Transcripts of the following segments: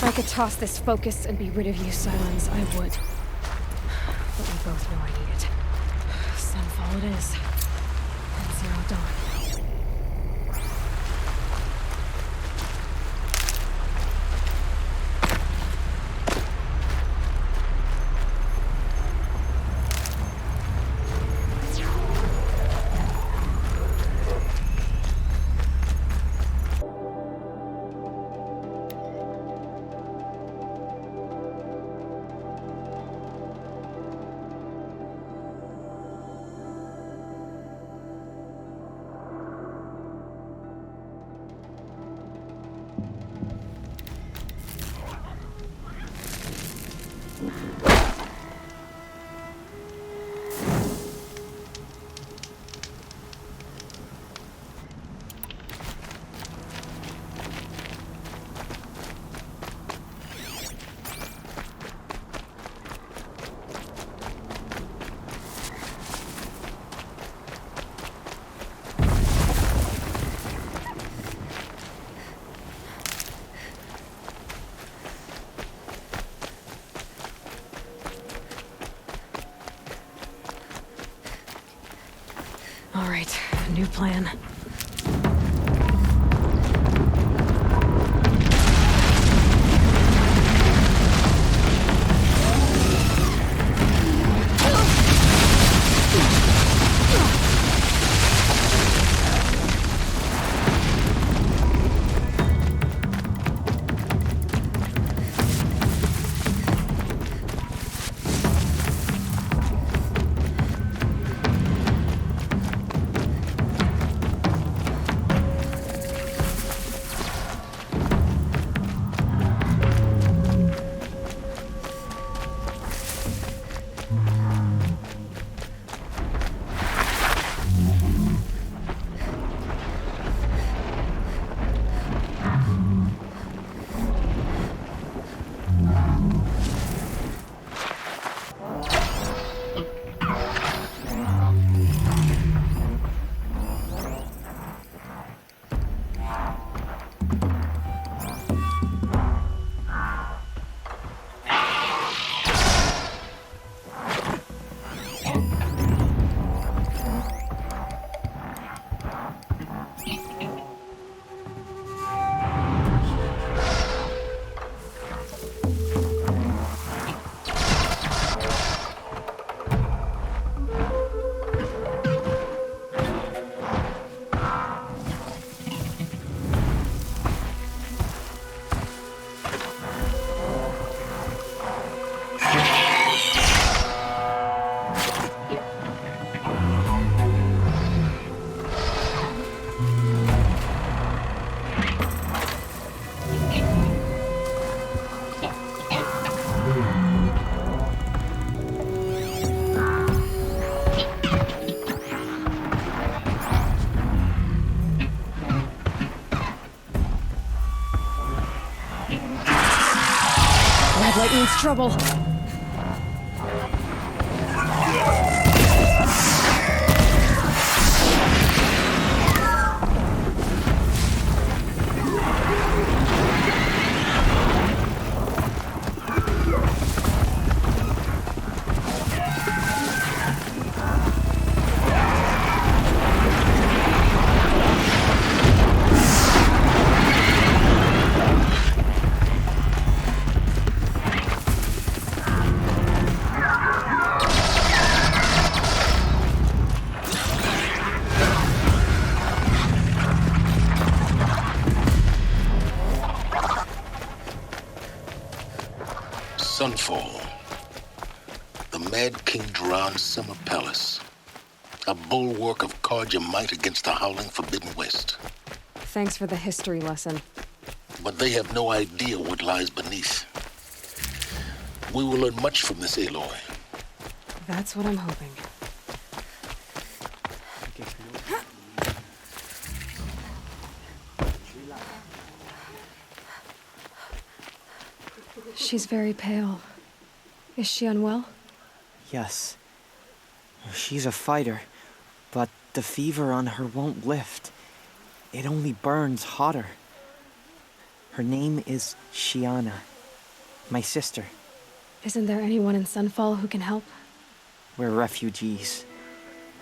If I could toss this focus and be rid of you, Sylens, I would. But we both know I need it. Sunfall it is. And Zero Dawn. All right, new plan. Red light means trouble. Sunfall. The Mad King Duran's summer palace. A bulwark of Carja might against the howling Forbidden West. Thanks for the history lesson. But they have no idea what lies beneath. We will learn much from this Aloy. That's what I'm hoping. She's very pale. Is she unwell? Yes. She's a fighter, but the fever on her won't lift. It only burns hotter. Her name is Shiana. My sister. Isn't there anyone in Sunfall who can help? We're refugees.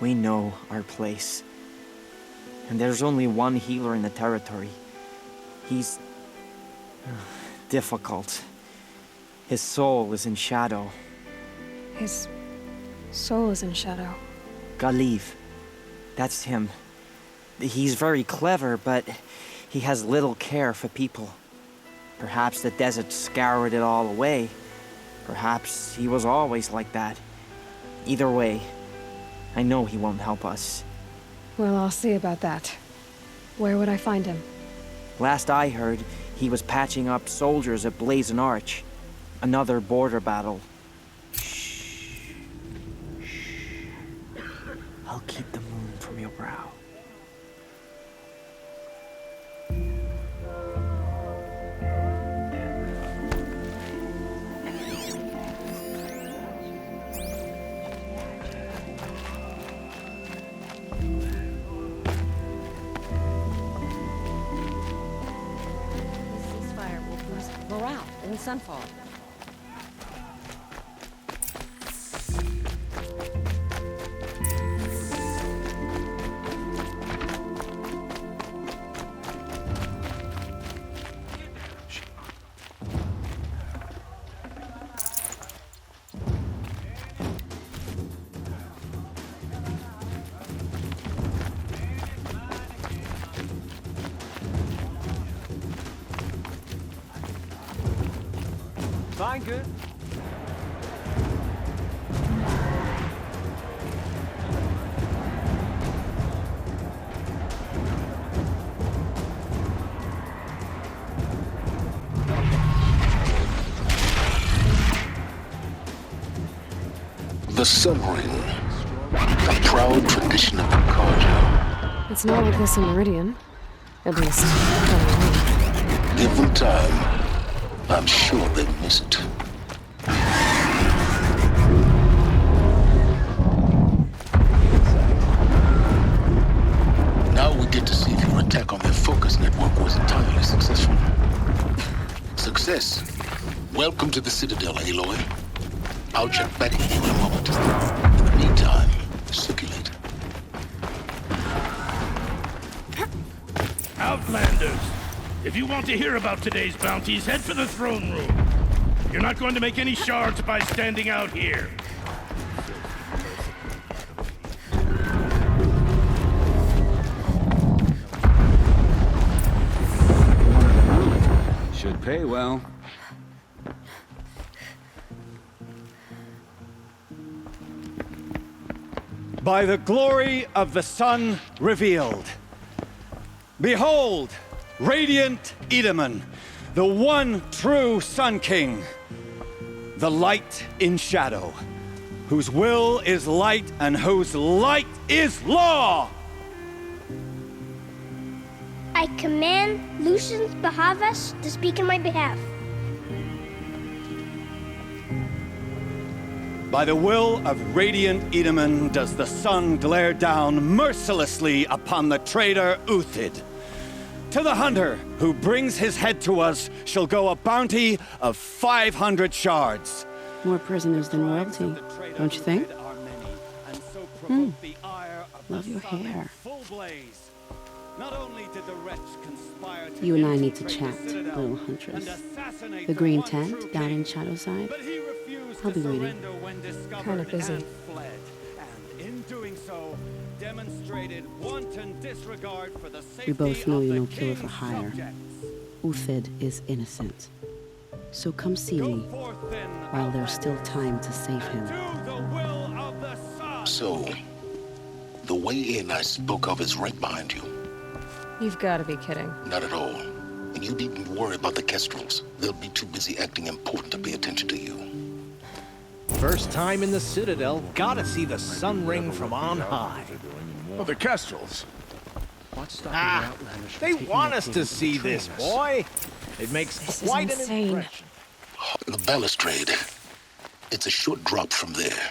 We know our place. And there's only one healer in the territory. He's... difficult. His soul is in shadow. His soul is in shadow. Galiv. That's him. He's very clever, but he has little care for people. Perhaps the desert scoured it all away. Perhaps he was always like that. Either way, I know he won't help us. Well, I'll see about that. Where would I find him? Last I heard, he was patching up soldiers at Blazon Arch. Another border battle. Shh. I'll keep the moon from your brow. Morale in Sunfall. Fine, good. The Sun Ring, a proud tradition of the Carja. It's not like this in Meridian. At least, from Give them time. I'm sure they miss it. Now we get to see if your attack on their focus network was entirely successful. Success. Welcome to the Citadel, Aloy. I'll check back in you in a moment. In the meantime, circulate. Outlanders! If you want to hear about today's bounties, head for the throne room. You're not going to make any shards by standing out here. Should pay well. By the glory of the sun revealed. Behold, radiant Edaman, the one true Sun King, the light in shadow, whose will is light and whose light is law! I command Lucius Bahavas to speak in my behalf. By the will of radiant Edaman does the sun glare down mercilessly upon the traitor Uthid. To the hunter who brings his head to us shall go a bounty of 500 shards. More prisoners than royalty, don't you think? Love your hair. You and I need to chat, little huntress. The green tent down in Shadowside. I'll be waiting. Kinda busy. We both know you're no killer for hire. Uthid is innocent. So come see me while there's still time to save him. So, the way in I spoke of is right behind you. You've got to be kidding. Not at all. And you needn't worry about the Kestrels. They'll be too busy acting important to pay attention to you. First time in the Citadel, gotta see the sun ring from on high. Well, the Kestrels. They want us to see this, boy. It makes This is quite an insane. impression. The balustrade. It's a short drop from there.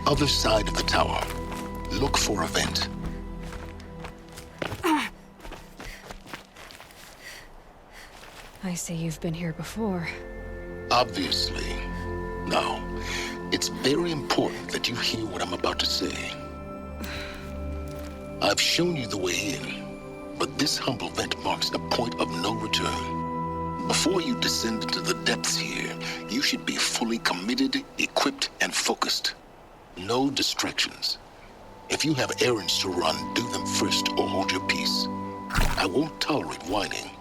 other side of the tower. Look for a vent. I see you've been here before. Obviously. Now, it's very important that you hear what I'm about to say. I've shown you the way in, but this humble vent marks a point of no return. Before you descend into the depths here, you should be fully committed, equipped, and focused. No distractions. If you have errands to run, do them first or hold your peace. I won't tolerate whining.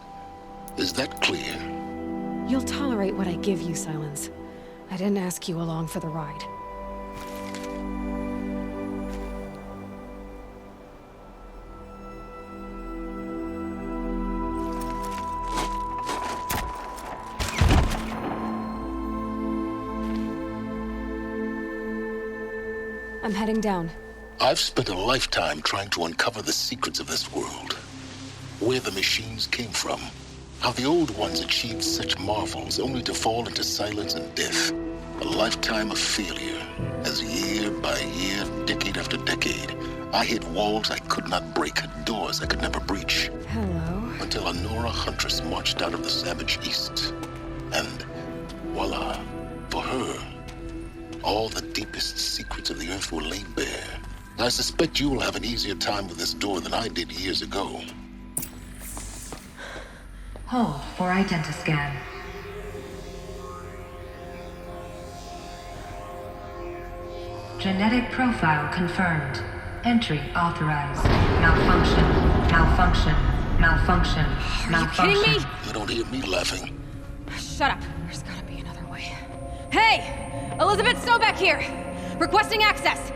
Is that clear? You'll tolerate what I give you, Silence. I didn't ask you along for the ride. I'm heading down. I've spent a lifetime trying to uncover the secrets of this world. Where the machines came from. How the old ones achieved such marvels only to fall into silence and death. A lifetime of failure, as year by year, decade after decade, I hit walls I could not break, doors I could never breach. Hello. Until a Nora huntress marched out of the savage east. And voila, for her, all the deepest secrets of the earth were laid bare. I suspect you will have an easier time with this door than I did years ago. Hold for identiscan. Genetic profile confirmed. Entry authorized. Malfunction. Malfunction. Malfunction. Malfunction. Are you kidding me? You don't hear me laughing. Shut up. There's gotta be another way. Hey! Elizabeth Sobeck here! Requesting access!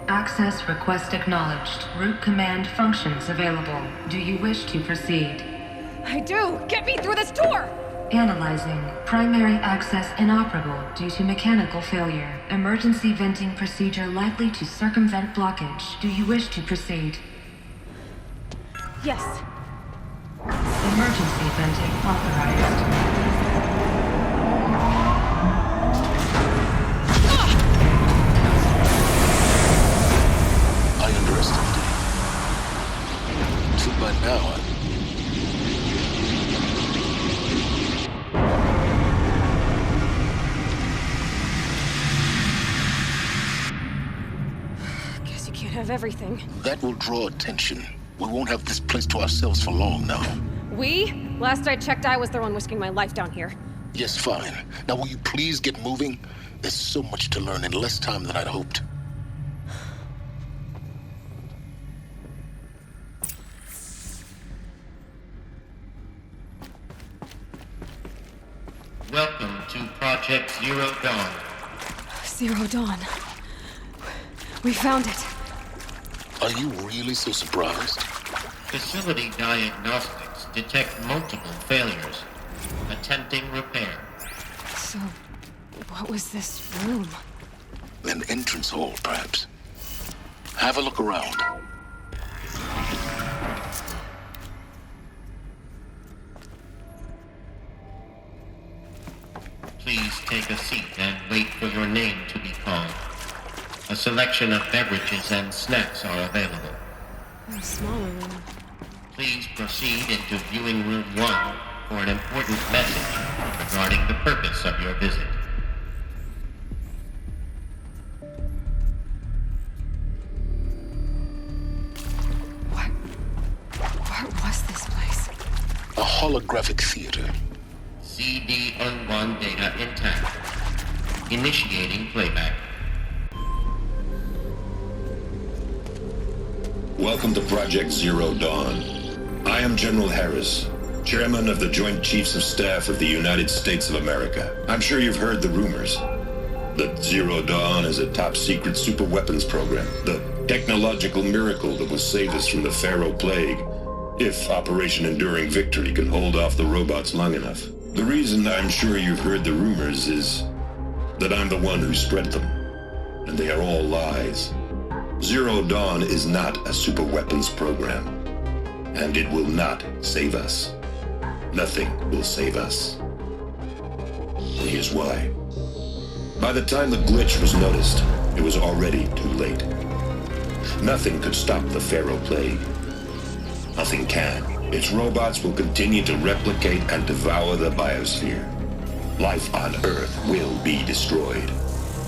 Access request acknowledged. Root command functions available. Do you wish to proceed? I do! Get me through this door! Analyzing. Primary access inoperable due to mechanical failure. Emergency venting procedure likely to circumvent blockage. Do you wish to proceed? Yes. Emergency venting authorized. I underestimated you. So by now, Guess you can't have everything. that will draw attention. We won't have this place to ourselves for long now. We? Last I checked, I was the one risking my life down here. Yes, fine. Now will you please get moving? There's so much to learn in less time than I'd hoped. Welcome to Project Zero Dawn. Zero Dawn. We found it. Are you really so surprised? Facility diagnostics detect multiple failures. Attempting repair. So, what was this room? An entrance hall, perhaps. Have a look around. Please take a seat and wait for your name to be called. A selection of beverages and snacks are available. A smaller room. Please proceed into viewing room 1 for an important message regarding the purpose of your visit. What was this place? A holographic theater. CD-1 data intact. Initiating playback. Welcome to Project Zero Dawn. I am General Harris, Chairman of the Joint Chiefs of Staff of the United States of America. I'm sure you've heard the rumors that Zero Dawn is a top-secret superweapons program, the technological miracle that will save us from the Pharaoh Plague, if Operation Enduring Victory can hold off the robots long enough. The reason I'm sure you've heard the rumors is that I'm the one who spread them, and they are all lies. Zero Dawn is not a superweapons program, and it will not save us. Nothing will save us. And here's why. By the time the glitch was noticed, it It was already too late. Nothing could stop the Pharaoh Plague. Nothing can. Its robots will continue to replicate and devour the biosphere. Life on Earth will be destroyed.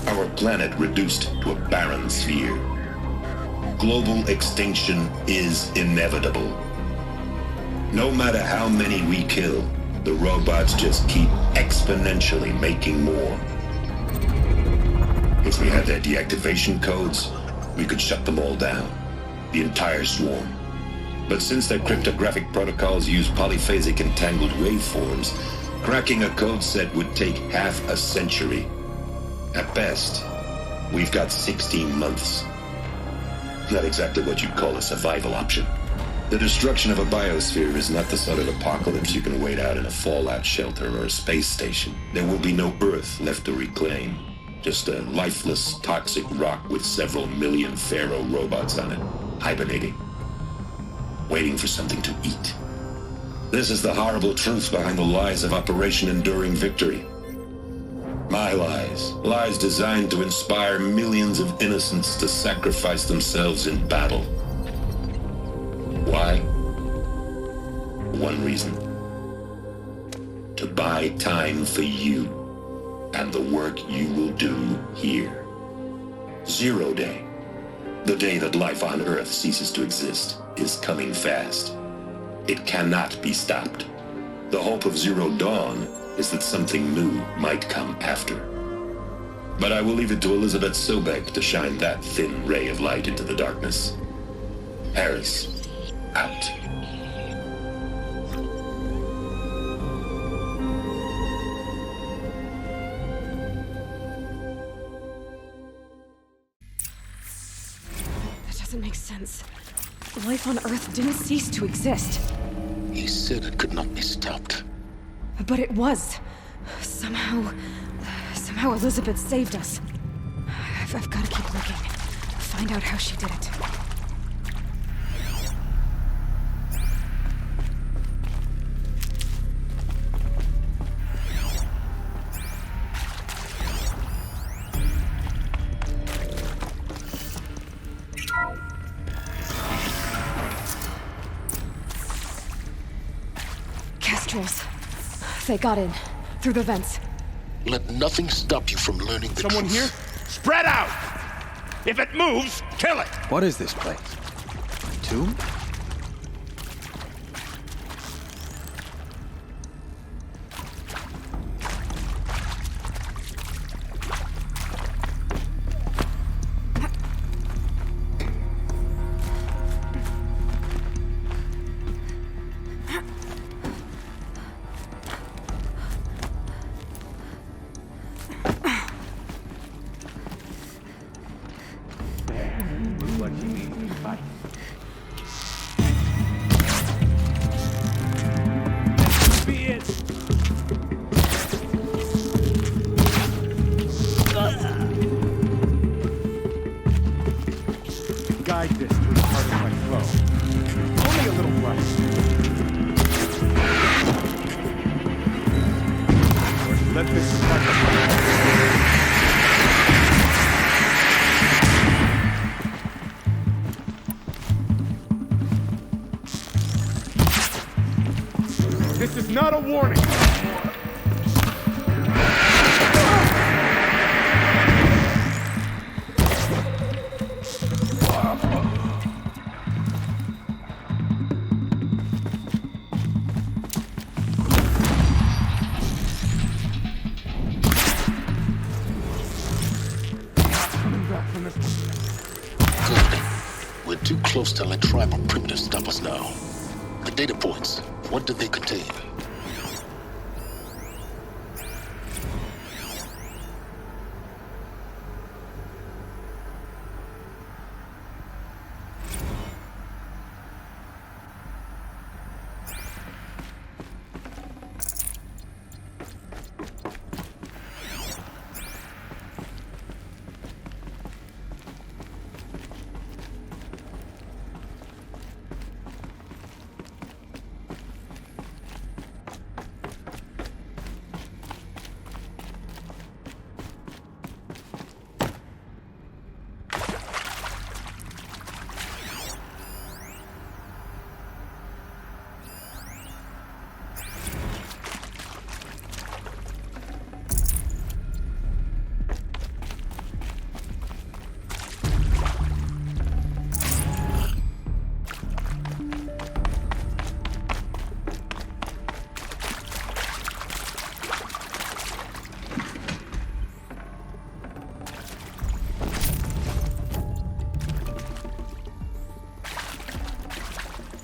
Our planet reduced to a barren sphere. Global extinction is inevitable. No matter how many we kill, the robots just keep exponentially making more. If we had their deactivation codes, we could shut them all down. The entire swarm. But since their cryptographic protocols use polyphasic entangled waveforms, cracking a code set would take half a century. At best, we've got 16 months. Not exactly what you'd call a survival option. The destruction of a biosphere is not the sort of apocalypse you can wait out in a fallout shelter or a space station. There will be no Earth left to reclaim. Just a lifeless, toxic rock with several million Pharaoh robots on it, hibernating, waiting for something to eat. This is the horrible truth behind the lies of Operation Enduring Victory. My lies. Lies designed to inspire millions of innocents to sacrifice themselves in battle. Why? One reason. To buy time for you and the work you will do here. 0 Day, the day that life on Earth ceases to exist, is coming fast. It cannot be stopped. The hope of Zero Dawn is that something new might come after. But I will leave it to Elizabeth Sobek to shine that thin ray of light into the darkness. Harris, out. That doesn't make sense. Life on Earth didn't cease to exist. He said it could not be stopped. But it was. Somehow Elizabeth saved us. I've got to keep looking. Find out how she did it. Kestrels. They got in. Through the vents. Let nothing stop you from learning the Someone truth. here? Spread out! If it moves, kill it! What is this place? A tomb? Guide this to the heart of my flow. Only a little brush. Let this This is not a warning. We're too close to let tribal primitives stop us now. The data points, what did they contain?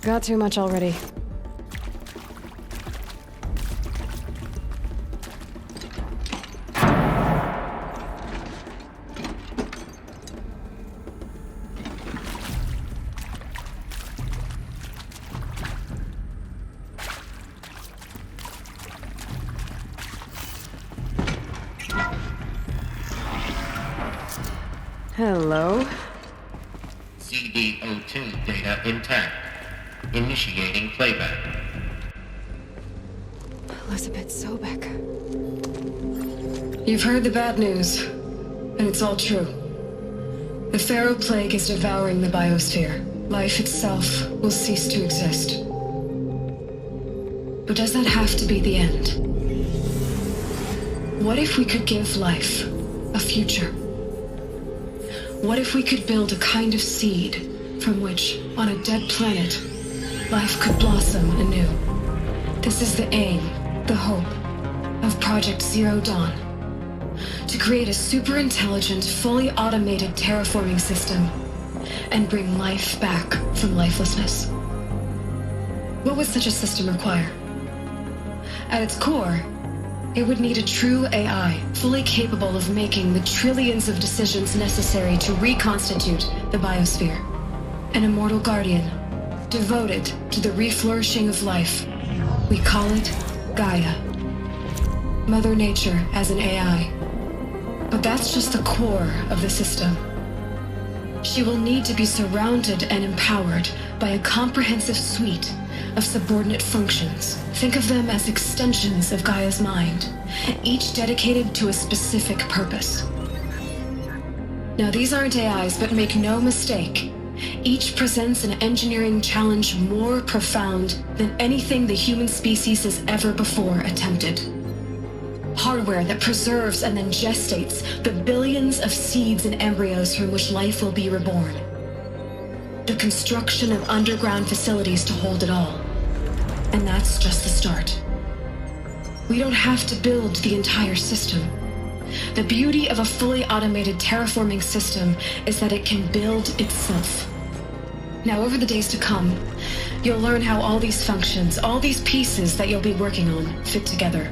Got too much already. Hello? CD02 data intact. Initiating playback. Elizabeth Sobek. You've heard the bad news, and it's all true. The Pharaoh Plague is devouring the biosphere. Life itself will cease to exist. But does that have to be the end? What if we could give life a future? What if we could build a kind of seed from which, on a dead planet, life could blossom anew? This is the aim, the hope, of Project Zero Dawn. To create a super-intelligent, fully automated terraforming system and bring life back from lifelessness. What would such a system require? At its core, it would need a true AI, fully capable of making the trillions of decisions necessary to reconstitute the biosphere. An immortal guardian, devoted to the reflourishing of life. We call it Gaia. Mother Nature as an AI. But that's just the core of the system. She will need to be surrounded and empowered by a comprehensive suite of subordinate functions. Think of them as extensions of Gaia's mind, each dedicated to a specific purpose. Now, these aren't AIs, but make no mistake, each presents an engineering challenge more profound than anything the human species has ever before attempted. Hardware that preserves and then gestates the billions of seeds and embryos from which life will be reborn. The construction of underground facilities to hold it all. And that's just the start. We don't have to build the entire system. The beauty of a fully automated terraforming system is that it can build itself. Now, over the days to come, you'll learn how all these functions, all these pieces that you'll be working on, fit together.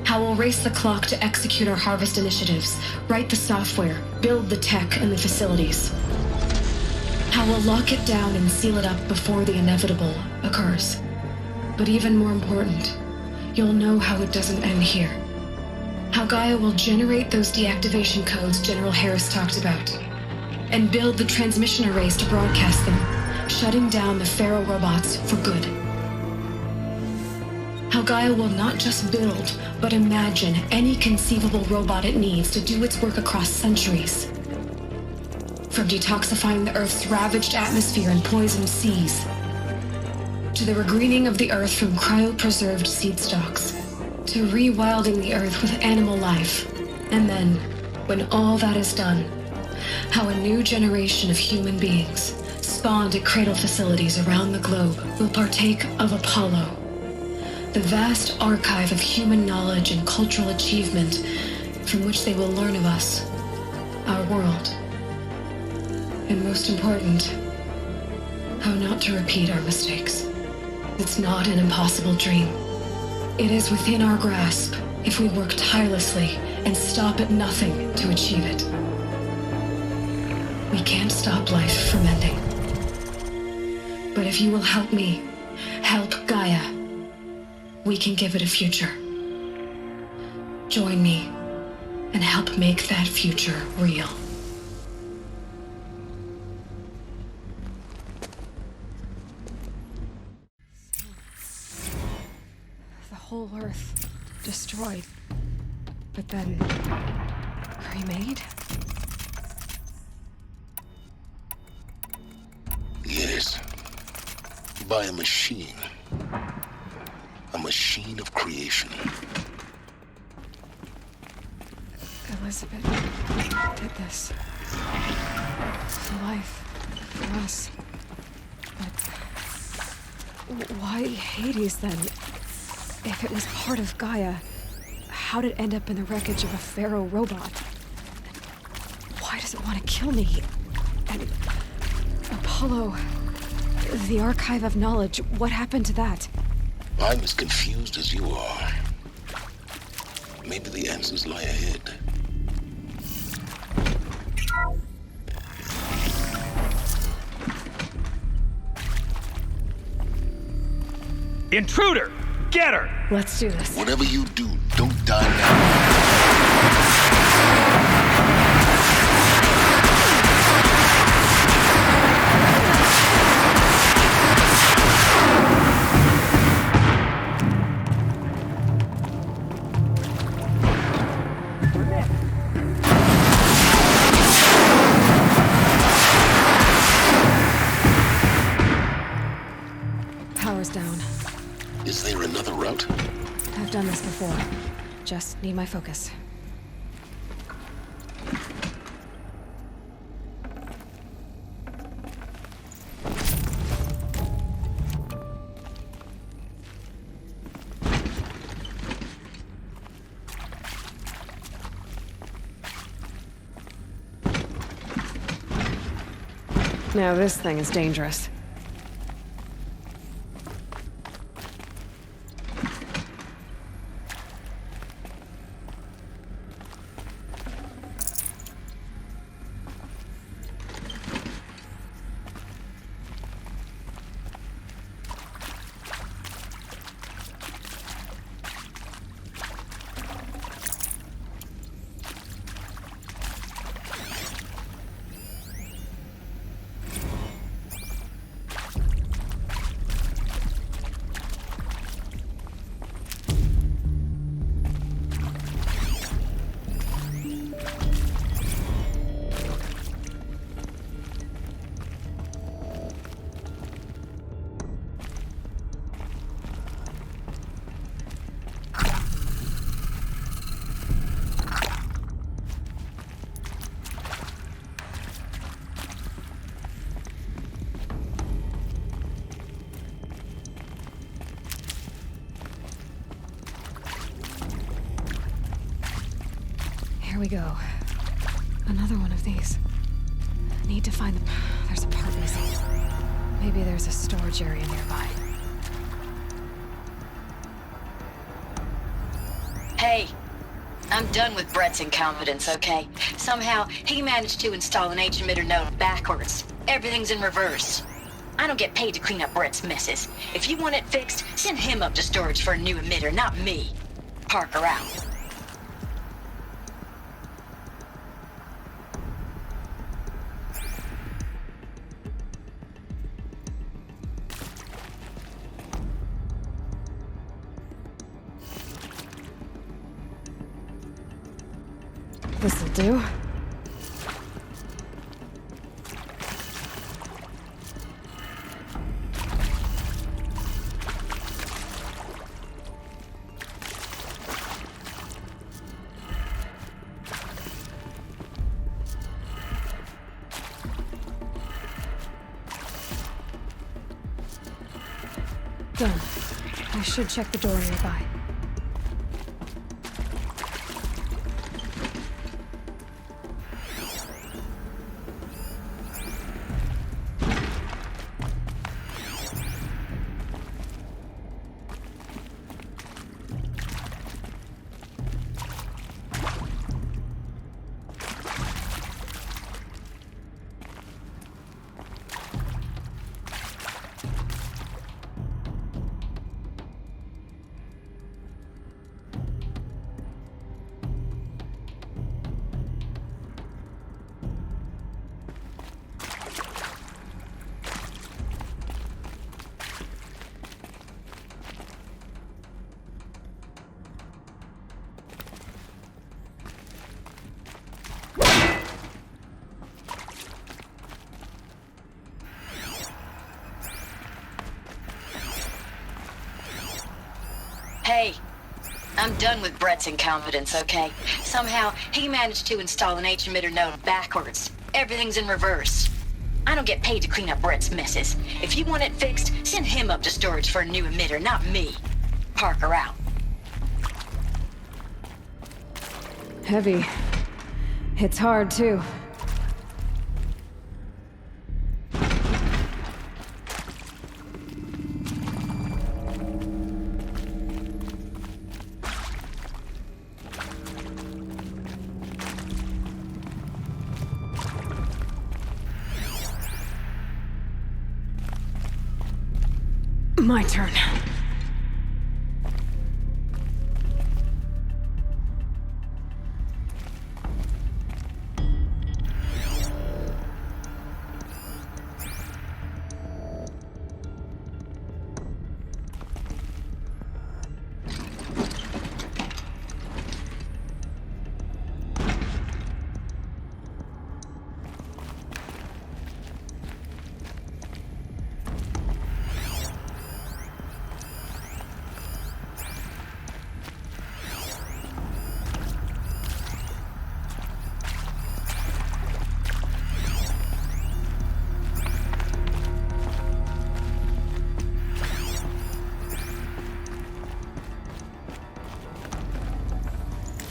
How we'll race the clock to execute our harvest initiatives, write the software, build the tech and the facilities. How we'll lock it down and seal it up before the inevitable occurs. But even more important, you'll know how it doesn't end here. How Gaia will generate those deactivation codes General Harris talked about, and build the transmission arrays to broadcast them, shutting down the Pharaoh robots for good. How Gaia will not just build, but imagine any conceivable robot it needs to do its work across centuries. From detoxifying the Earth's ravaged atmosphere and poisoned seas, to the regreening of the Earth from cryopreserved seed stalks, to rewilding the Earth with animal life. And then, when all that is done, how a new generation of human beings, spawned at cradle facilities around the globe, will partake of Apollo, the vast archive of human knowledge and cultural achievement from which they will learn of us, our world. And most important, how not to repeat our mistakes. It's not an impossible dream. It is within our grasp if we work tirelessly and stop at nothing to achieve it. We can't stop life from ending. But if you will help me, help Gaia, we can give it a future. Join me and help make that future real. The whole Earth destroyed, but then remade? Yes. By a machine. A machine of creation. Elizabeth did this. For life. For us. But why Hades then? If it was part of Gaia, how did it end up in the wreckage of a Pharaoh robot? And why does it want to kill me? And Apollo, The Archive of Knowledge, what happened to that? I'm as confused as you are. Maybe the answers lie ahead. Intruder! Get her! Let's do this. Whatever you do, don't die now. Power's down. Is there another route? I've done this before. Just need my focus. Now this thing is dangerous. Here we go. Another one of these. Need to find the... There's a part missing. Maybe there's a storage area nearby. Hey, I'm done with Brett's incompetence, okay? Somehow, he managed to install an H-emitter node backwards. Everything's in reverse. I don't get paid to clean up Brett's messes. If you want it fixed, send him up to storage for a new emitter, not me. Parker out. This'll do. Done. I should check the door nearby. Hey, I'm done with Brett's incompetence, okay? Somehow, he managed to install an H-emitter node backwards. Everything's in reverse. I don't get paid to clean up Brett's messes. If you want it fixed, send him up to storage for a new emitter, not me. Parker out. Heavy. Hits hard, too. My turn.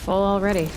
Full already.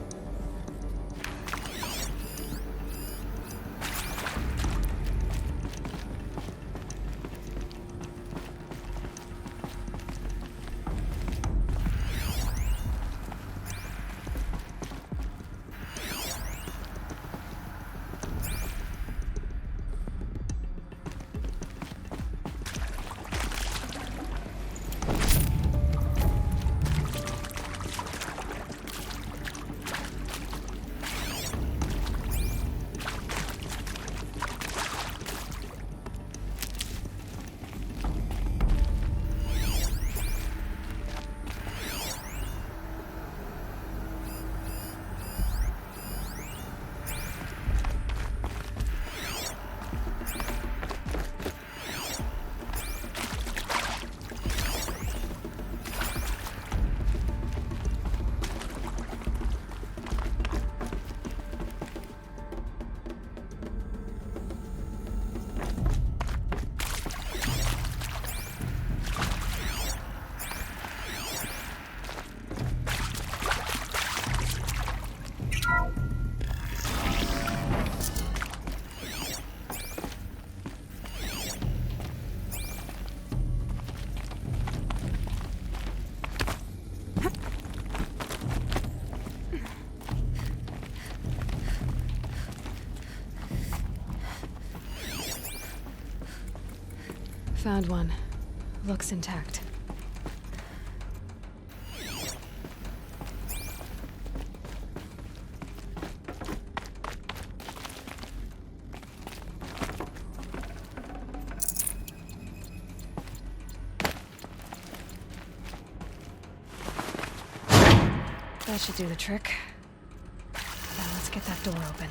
Found one. Looks intact. That should do the trick. Now let's get that door open.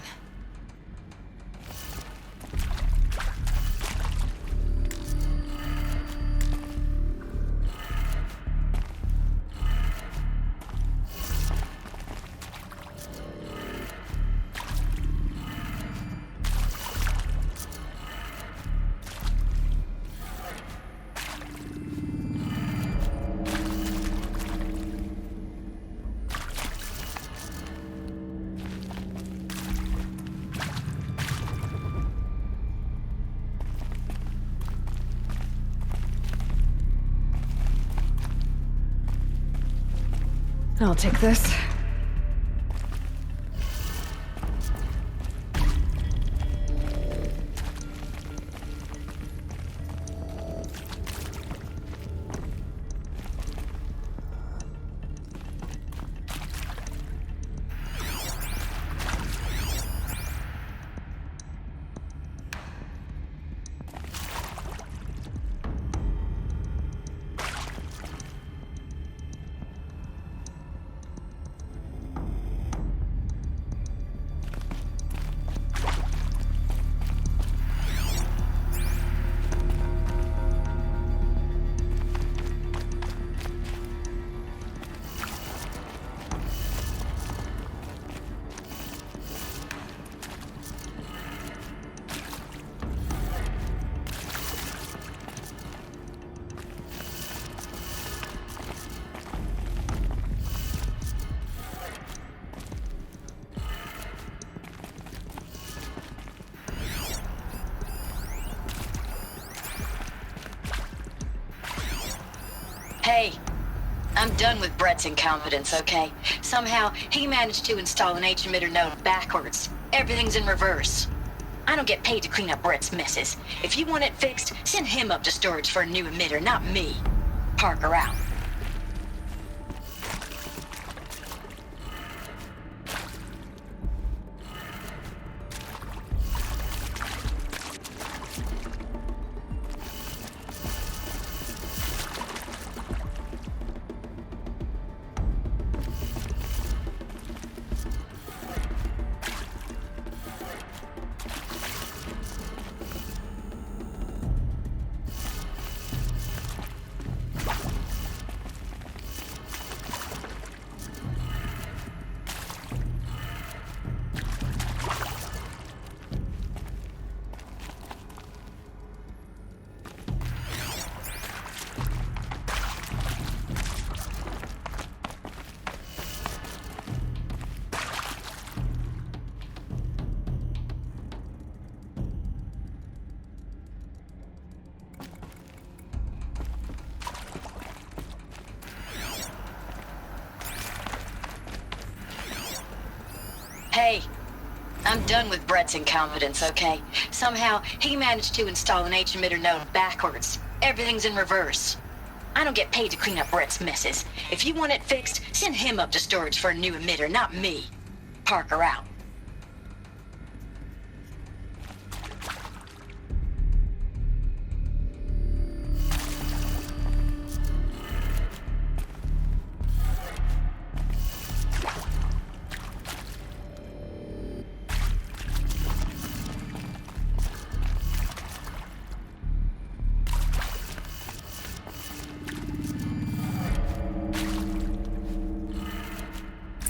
I'll take this. Hey, I'm done with Brett's incompetence, okay? Somehow, he managed to install an H emitter node backwards. Everything's in reverse. I don't get paid to clean up Brett's messes. If you want it fixed, send him up to storage for a new emitter, not me. Parker out. Hey, I'm done with Brett's incompetence, okay? Somehow, he managed to install an H-emitter node backwards. Everything's in reverse. I don't get paid to clean up Brett's messes. If you want it fixed, send him up to storage for a new emitter, not me. Parker out.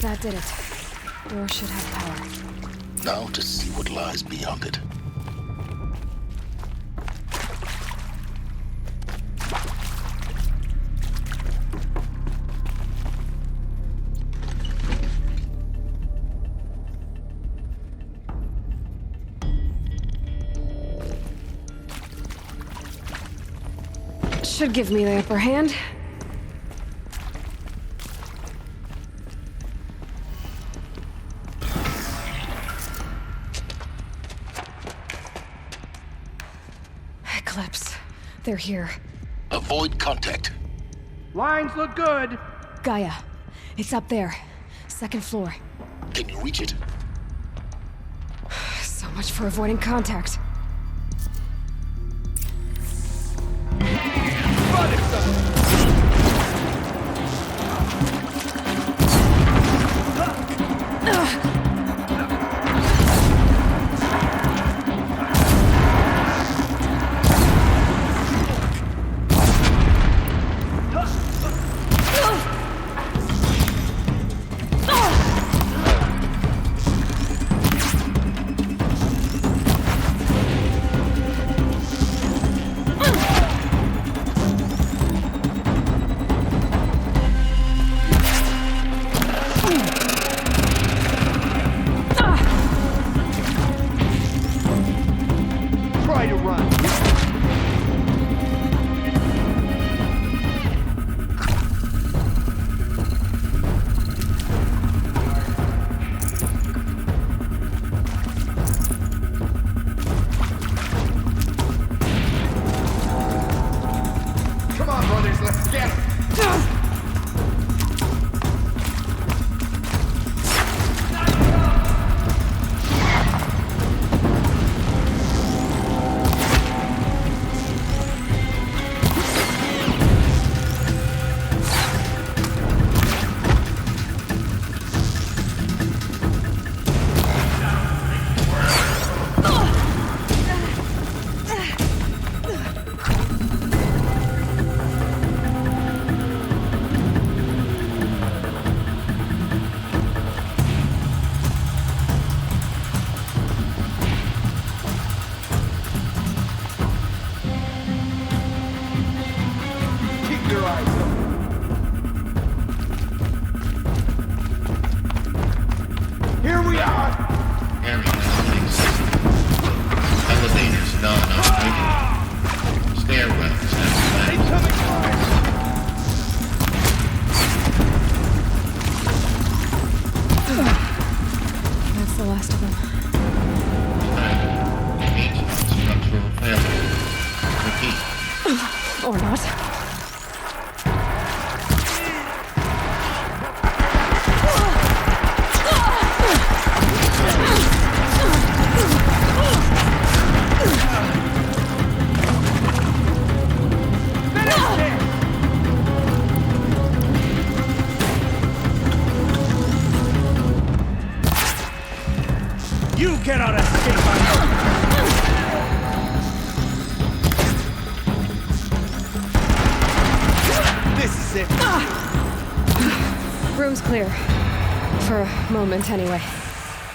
That did it. Door should have power. Now to see what lies beyond it. Should give me the upper hand. They're here. Avoid contact. Lines look good. Gaia, it's up there. Second floor. Can you reach it? So much for avoiding contact. That's the last of them. You cannot escape my... This is it. Room's clear. For a moment, anyway.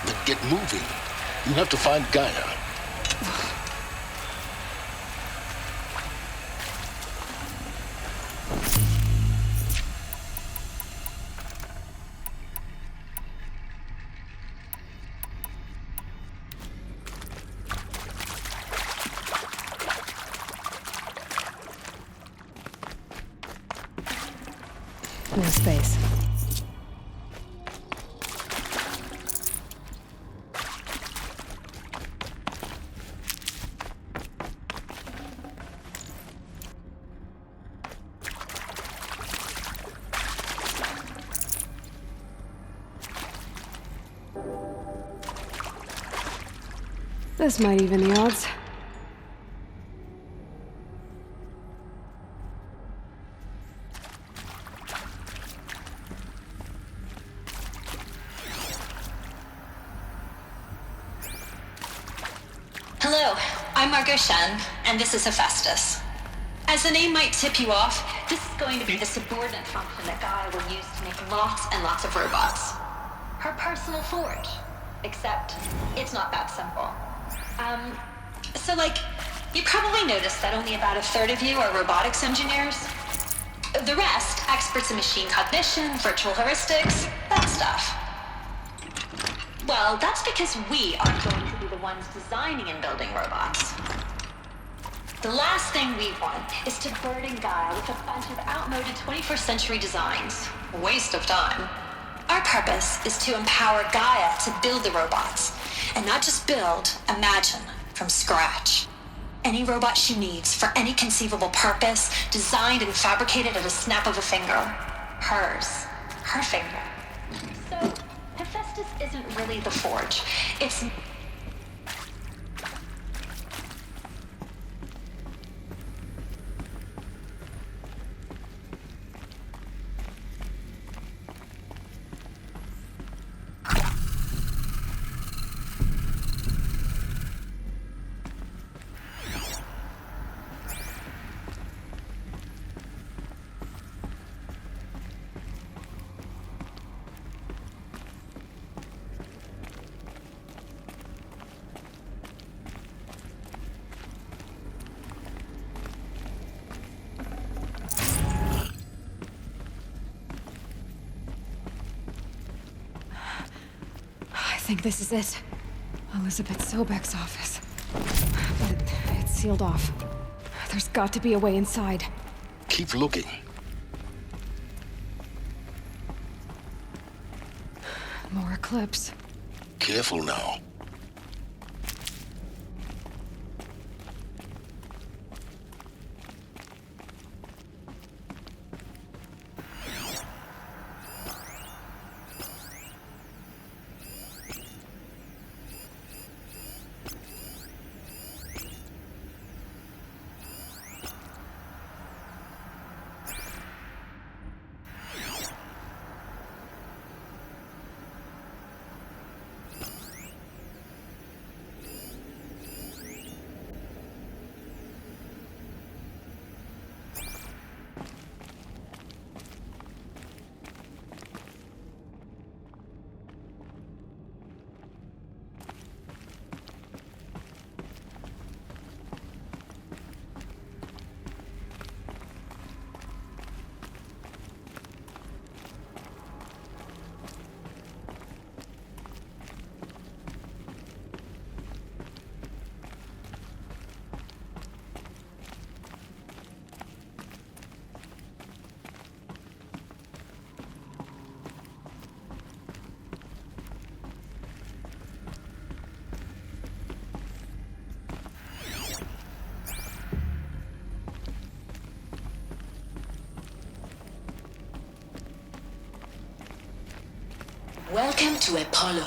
Then get moving. You have to find Gaia. No space. This might even the odds. Hello, I'm Margot Shen, and this is Hephaestus. As the name might tip you off, this is going to be the subordinate function that Gaia will use to make lots and lots of robots. Her personal forge. Except, it's not that simple. So you probably noticed that only about a third of you are robotics engineers. The rest, experts in machine cognition, virtual heuristics, that stuff. Well, that's because we aren't going to be the ones designing and building robots. The last thing we want is to burden Gaia with a bunch of outmoded 21st century designs. A waste of time. Our purpose is to empower Gaia to build the robots, and not just build, imagine, from scratch. Any robot she needs for any conceivable purpose, designed and fabricated at a snap of a finger. Hers. Her finger. So, Hephaestus isn't really the forge. It's... I think this is it. Elizabeth Sobek's office. But it's sealed off. There's got to be a way inside. Keep looking. More eclipse. Careful now. Welcome to Apollo,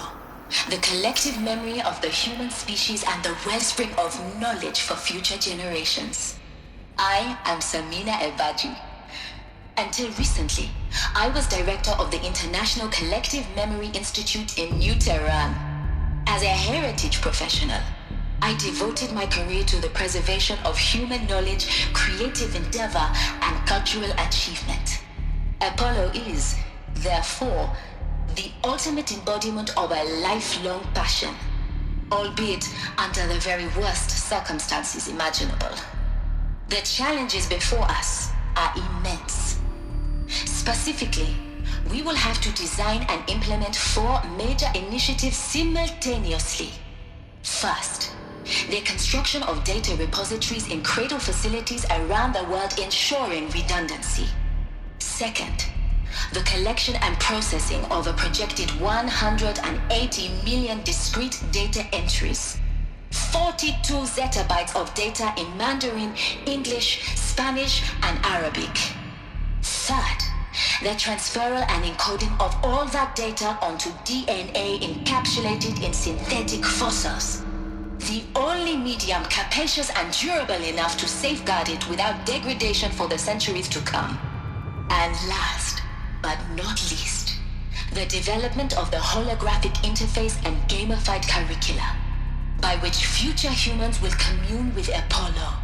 the collective memory of the human species and the wellspring of knowledge for future generations. I am Samina Ebaji. Until recently, I was director of the International Collective Memory Institute in New Tehran. As a heritage professional, I devoted my career to the preservation of human knowledge, creative endeavor, and cultural achievement. Apollo is, therefore, the ultimate embodiment of a lifelong passion, albeit under the very worst circumstances imaginable. The challenges before us are immense. Specifically, we will have to design and implement 4 major initiatives simultaneously. First, the construction of data repositories in cradle facilities around the world ensuring redundancy. Second, the collection and processing of a projected 180 million discrete data entries. 42 zettabytes of data in Mandarin, English, Spanish, and Arabic. Third, the transferal and encoding of all that data onto DNA encapsulated in synthetic fossils. The only medium capacious and durable enough to safeguard it without degradation for the centuries to come. And last, but not least, the development of the holographic interface and gamified curricula, by which future humans will commune with Apollo,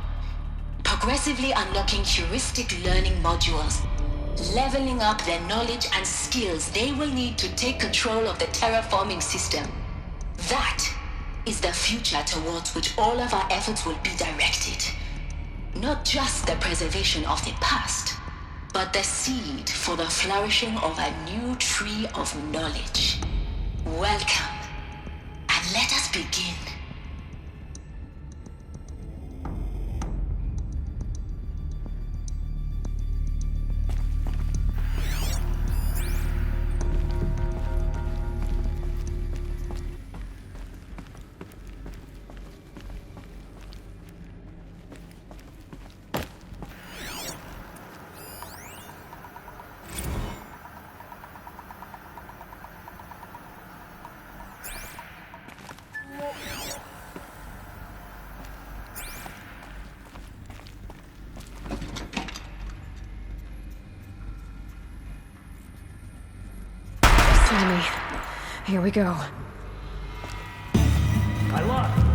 progressively unlocking heuristic learning modules, leveling up their knowledge and skills they will need to take control of the terraforming system. That is the future towards which all of our efforts will be directed. Not just the preservation of the past, but the seed for the flourishing of a new tree of knowledge. Welcome, and let us begin. Sammy, here we go. I lost.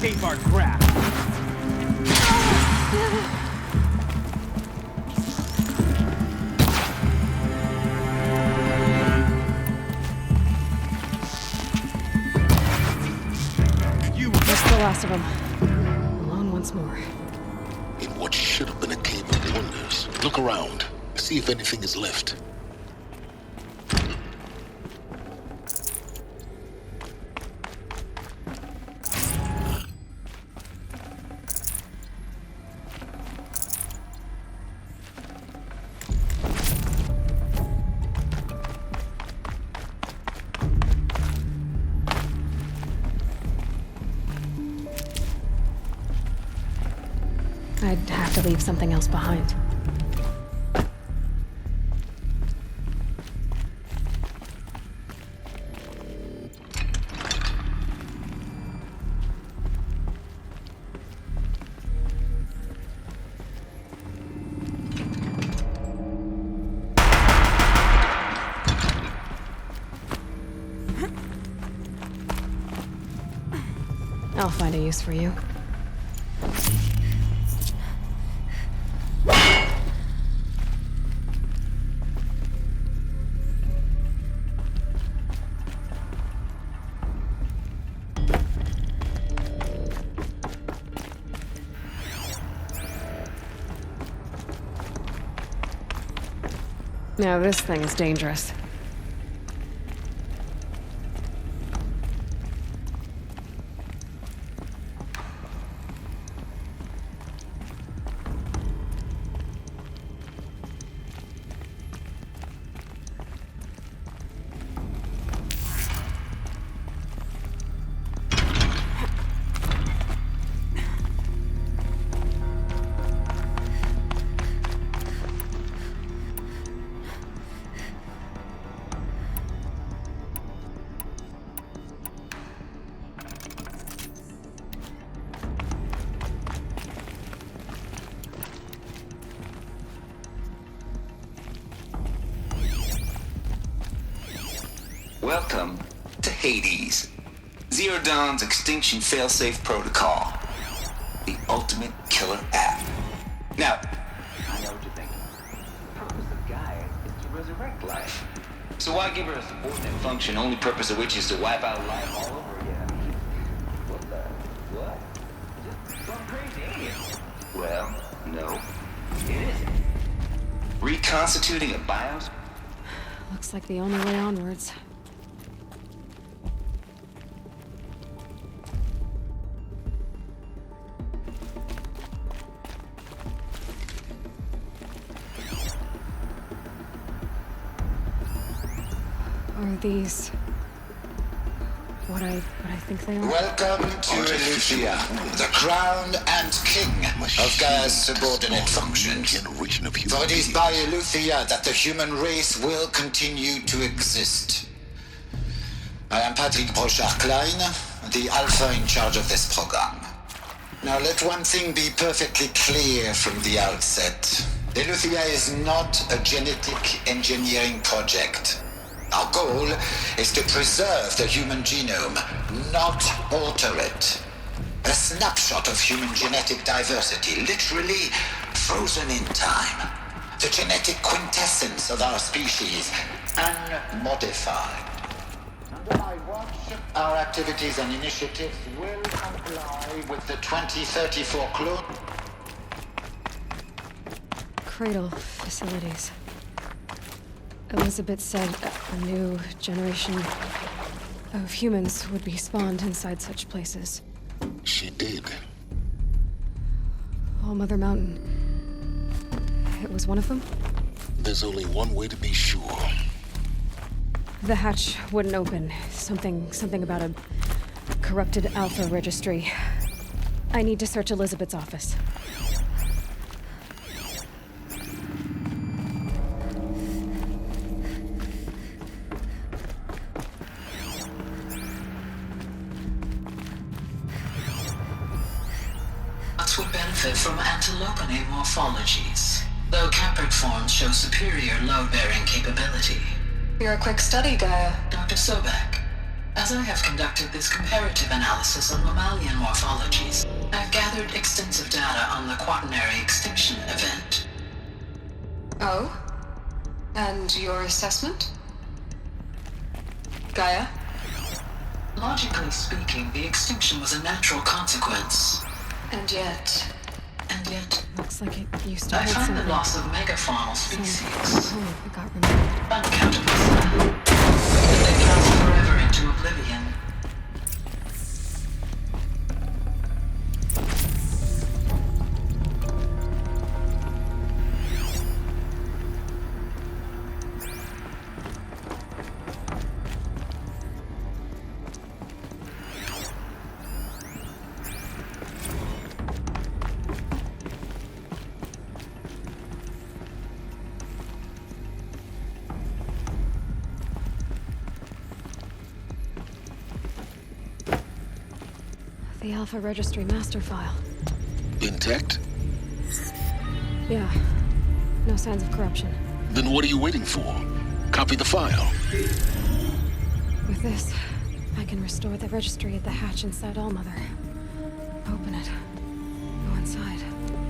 escape our grasp. That's the last of them. Alone once more. In what should have been a cave of wonders. Look around. See if anything is left. I'd have to leave something else behind. I'll find a use for you. Now this thing's dangerous. Welcome to Hades, Zero Dawn's extinction failsafe protocol, the ultimate killer app. Now, I know what you're thinking. The purpose of Gaia is to resurrect life. So why give her a subordinate function, only purpose of which is to wipe out life all over again? What the? What? Just gone crazy, ain't it? Well, no, it isn't. Reconstituting a BIOS? Looks like the only way onwards. Are these what I think they are? Welcome to Eleuthia, the crown and king of Gaia's subordinate functions. For it is by Eleuthia that the human race will continue to exist. I am Patrick Brochard-Klein, the Alpha in charge of this program. Now let one thing be perfectly clear from the outset. Eleuthia is not a genetic engineering project. Our goal is to preserve the human genome, not alter it. A snapshot of human genetic diversity, literally frozen in time. The genetic quintessence of our species, unmodified. Under my watch, our activities and initiatives will comply with the 2034 clone. Cradle facilities. Elizabeth said a new generation of humans would be spawned inside such places. She did. All Mother Mountain. It was one of them? There's only one way to be sure. The hatch wouldn't open. Something about a corrupted Alpha registry. I need to search Elizabeth's office. Would benefit from antilopine morphologies, though caprid forms show superior load-bearing capability. You're a quick study, Gaia, Dr. Sobek. As I have conducted this comparative analysis of mammalian morphologies, I've gathered extensive data on the quaternary extinction event. Oh? And your assessment? Gaia? Logically speaking, the extinction was a natural consequence. And yet... Looks like it used to I hold find some the loss of megafaunal species it got removed. uncountable sad. They pass forever into oblivion. The Alpha Registry master file. Intact? Yeah. No signs of corruption. Then what are you waiting for? Copy the file. With this, I can restore the registry at the hatch inside Allmother. Open it. Go inside.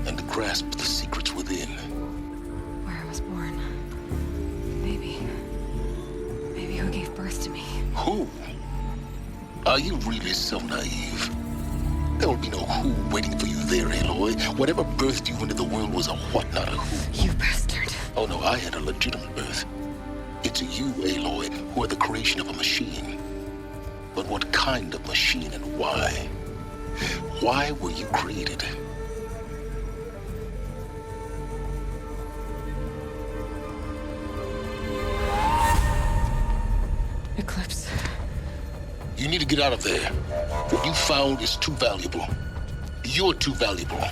And grasp the secrets within. Where I was born. Maybe who gave birth to me. Who? Are you really so naive? There will be no who waiting for you there, Aloy. Whatever birthed you into the world was a what, not a who. You bastard. Oh no, I had a legitimate birth. It's you, Aloy, who are the creation of a machine. But what kind of machine and why? Why were you created? Eclipse. You need to get out of there. What you found is too valuable. You're too valuable.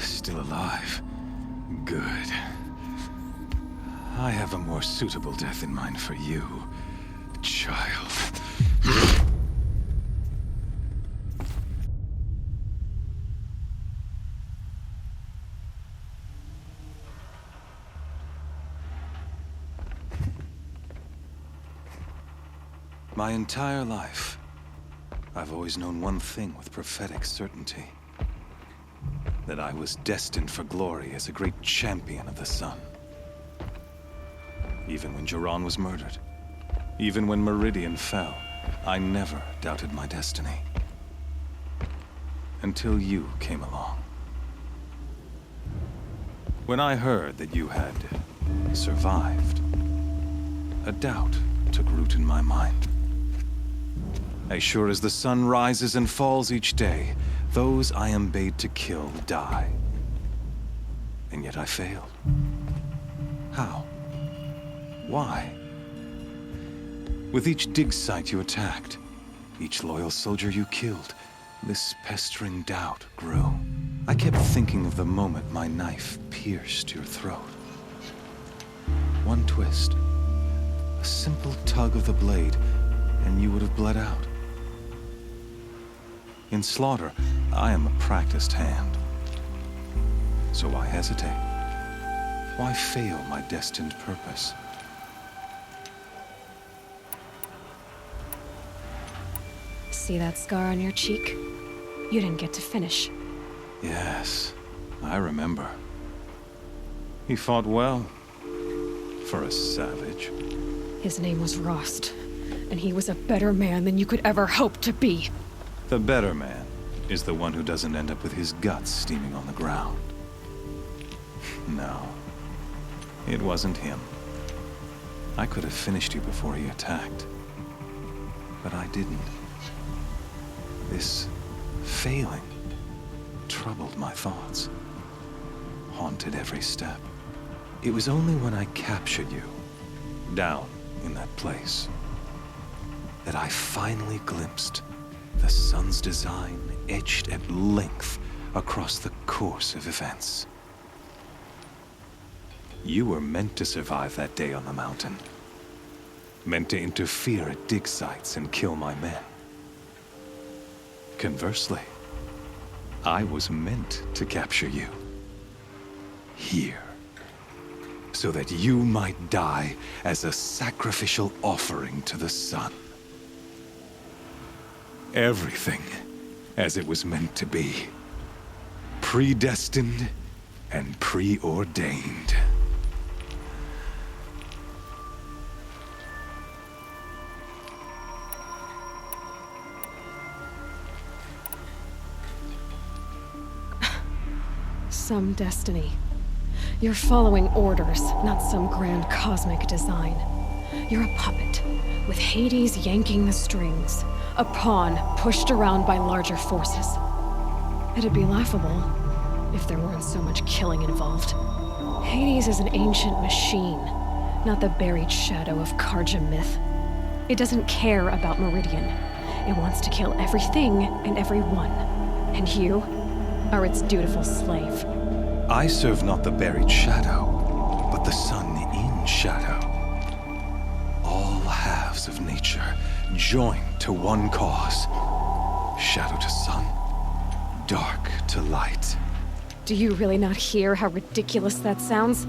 Still alive. Good. I have a more suitable death in mind for you, child. My entire life, I've always known one thing with prophetic certainty. That I was destined for glory as a great champion of the sun. Even when Jiran was murdered, even when Meridian fell, I never doubted my destiny. Until you came along. When I heard that you had survived, a doubt took root in my mind. As sure as the sun rises and falls each day, those I am bade to kill die. And yet I failed. How? Why? With each dig site you attacked, each loyal soldier you killed, this pestering doubt grew. I kept thinking of the moment my knife pierced your throat. One twist, a simple tug of the blade, and you would have bled out. In slaughter, I am a practiced hand. So why hesitate? Why fail my destined purpose? See that scar on your cheek? You didn't get to finish. Yes, I remember. He fought well, for a savage. His name was Rost, and he was a better man than you could ever hope to be. The better man is the one who doesn't end up with his guts steaming on the ground. No, it wasn't him. I could have finished you before he attacked. But I didn't. This failing troubled my thoughts, haunted every step. It was only when I captured you, down in that place, that I finally glimpsed the sun's design etched at length across the course of events. You were meant to survive that day on the mountain. Meant to interfere at dig sites and kill my men. Conversely, I was meant to capture you. Here. So that you might die as a sacrificial offering to the sun. Everything as it was meant to be. Predestined and preordained. Some destiny. You're following orders, not some grand cosmic design. You're a puppet, with Hades yanking the strings. A pawn pushed around by larger forces. It'd be laughable if there weren't so much killing involved. Hades is an ancient machine, not the buried shadow of Karja myth. It doesn't care about Meridian. It wants to kill everything and everyone. And you are its dutiful slave. I serve not the buried shadow, but the sun in shadow. All halves of nature joined to one cause. Shadow to sun, dark to light. Do you really not hear how ridiculous that sounds?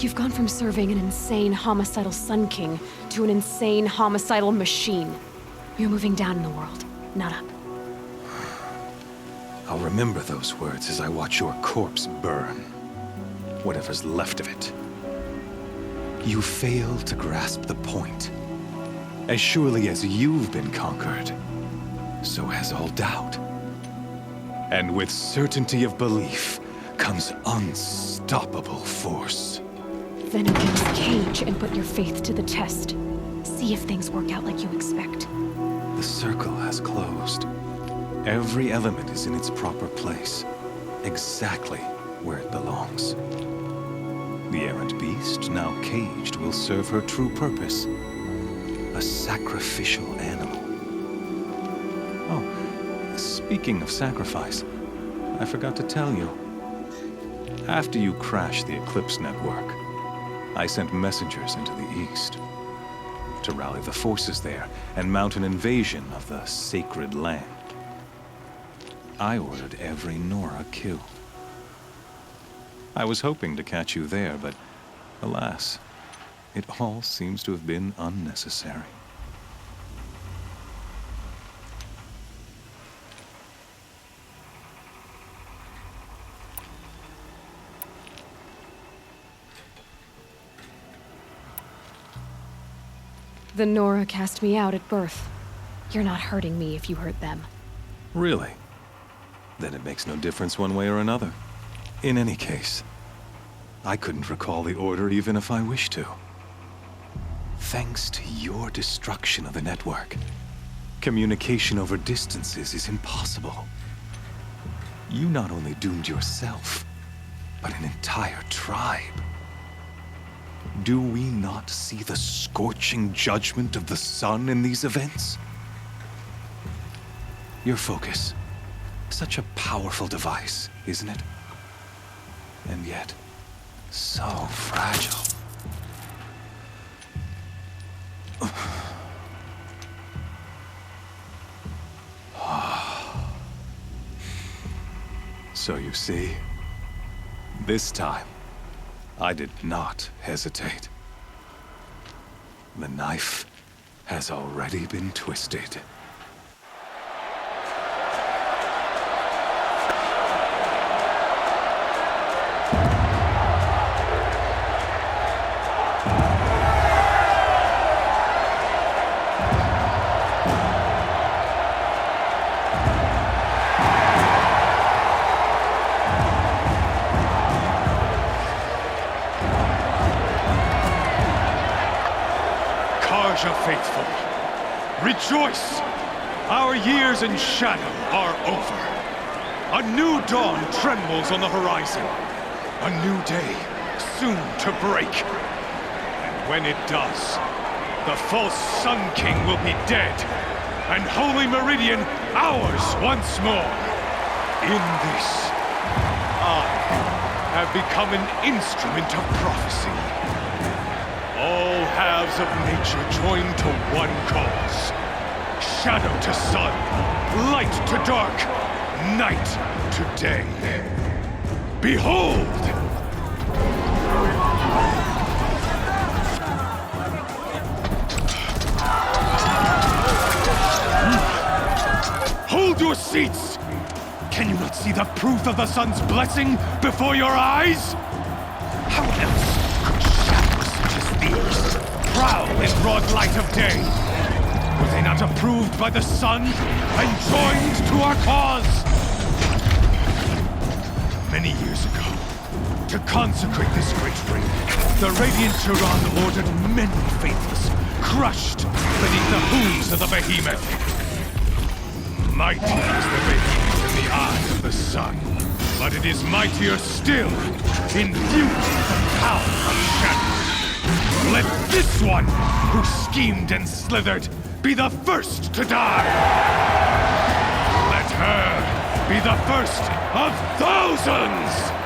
You've gone from serving an insane homicidal Sun King to an insane homicidal machine. You're moving down in the world, not up. I'll remember those words as I watch your corpse burn. Whatever's left of it. You fail to grasp the point. As surely as you've been conquered, so has all doubt. And with certainty of belief comes unstoppable force. Then open this cage and put your faith to the test. See if things work out like you expect. The circle has closed. Every element is in its proper place, exactly where it belongs. The errant beast, now caged, will serve her true purpose. A sacrificial animal. Oh, speaking of sacrifice, I forgot to tell you. After you crashed the Eclipse network, I sent messengers into the east to rally the forces there and mount an invasion of the sacred land. I ordered every Nora killed. I was hoping to catch you there, but alas, it all seems to have been unnecessary. The Nora cast me out at birth. You're not hurting me if you hurt them. Really? Then it makes no difference one way or another. In any case, I couldn't recall the order even if I wished to. Thanks to your destruction of the network, communication over distances is impossible. You not only doomed yourself, but an entire tribe. Do we not see the scorching judgment of the sun in these events? Your focus. Such a powerful device, isn't it? And yet, so fragile. So you see, this time, I did not hesitate. The knife has already been twisted. Faithful, rejoice! Our years in shadow are over. A new dawn trembles on the horizon. A new day soon to break. And when it does, the false Sun King will be dead, and Holy Meridian ours once more. In this, I have become an instrument of prophecy. All halves of nature joined to one cause. Shadow to sun, light to dark, night to day. Behold! Hold your seats! Can you not see the proof of the sun's blessing before your eyes? How else could shadows such as these prowl in broad light of day? Were they not approved by the sun and joined to our cause? Many years ago, to consecrate this great ring, the Radiant Tyrann ordered many faithless, crushed beneath the hooves of the behemoth. Mighty is the behemoth in the eye of the sun, but it is mightier still, infused with the power of shadow. Let this one, who schemed and slithered, be the first to die! Let her be the first of thousands!